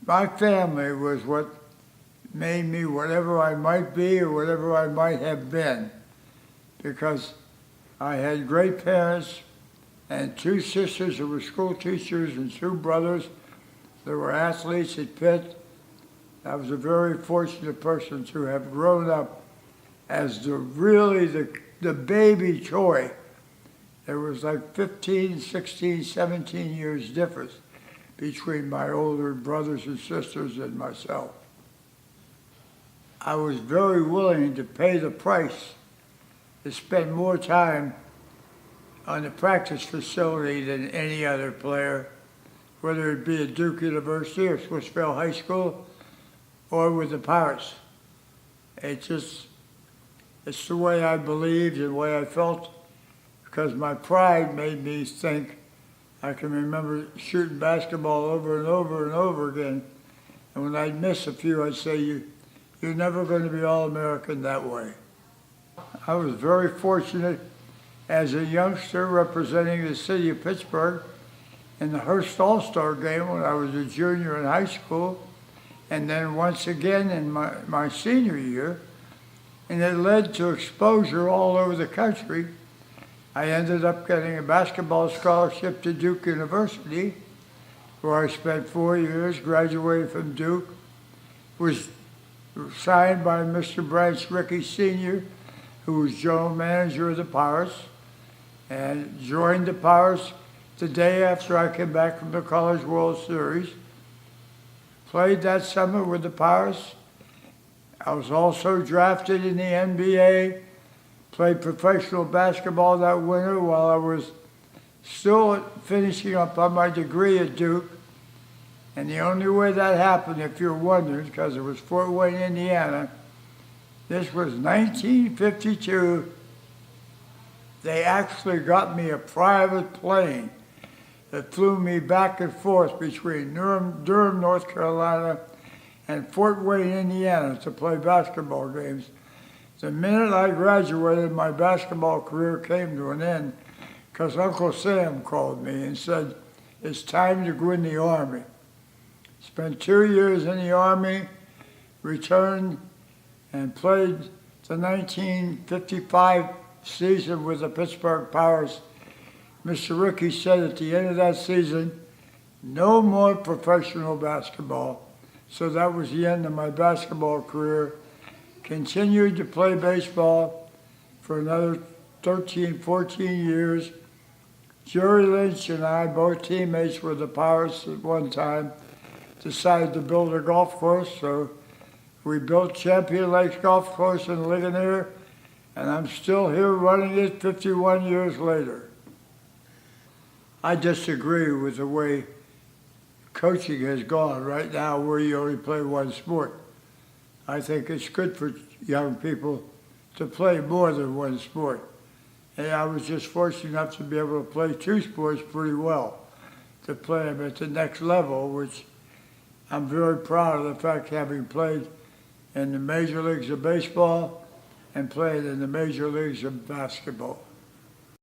My family was what made me whatever I might be or whatever I might have been, because I had great parents and two sisters who were school teachers and two brothers that were athletes at Pitt. I was a very fortunate person to have grown up as the baby toy. There was like 15, 16, 17 years difference between my older brothers and sisters and myself. I was very willing to pay the price to spend more time on the practice facility than any other player, whether it be at Duke University or Swissvale High School or with the Pirates. It's the way I believed and the way I felt, because my pride made me think. I can remember shooting basketball over and over and over again, and when I'd miss a few, I'd say, you're never going to be All-American that way. I was very fortunate as a youngster representing the city of Pittsburgh in the Hearst All-Star game when I was a junior in high school, and then once again in my senior year, and it led to exposure all over the country. I ended up getting a basketball scholarship to Duke University, where I spent 4 years, graduated from Duke, was signed by Mr. Branch Rickey Sr., who was general manager of the Pirates, and joined the Pirates the day after I came back from the College World Series. Played that summer with the Pirates. I was also drafted in the NBA, played professional basketball that winter while I was still finishing up on my degree at Duke. And the only way that happened, if you're wondering, because it was Fort Wayne, Indiana, this was 1952, they actually got me a private plane that flew me back and forth between Durham, North Carolina, and Fort Wayne, Indiana to play basketball games. The minute I graduated, my basketball career came to an end because Uncle Sam called me and said, it's time to go in the Army. Spent 2 years in the Army, returned and played the 1955 season with the Pittsburgh Pirates. Mr. Rickey said at the end of that season, no more professional basketball. So that was the end of my basketball career. Continued to play baseball for another 13, 14 years. Jerry Lynch and I, both teammates with the Pirates at one time, decided to build a golf course. So we built Champion Lakes Golf Course in Ligonier, and I'm still here running it 51 years later. I disagree with the way coaching has gone right now, where you only play one sport. I think it's good for young people to play more than one sport. And I was just fortunate enough to be able to play two sports pretty well, to play them at the next level, which I'm very proud of the fact, having played in the major leagues of baseball and played in the major leagues of basketball.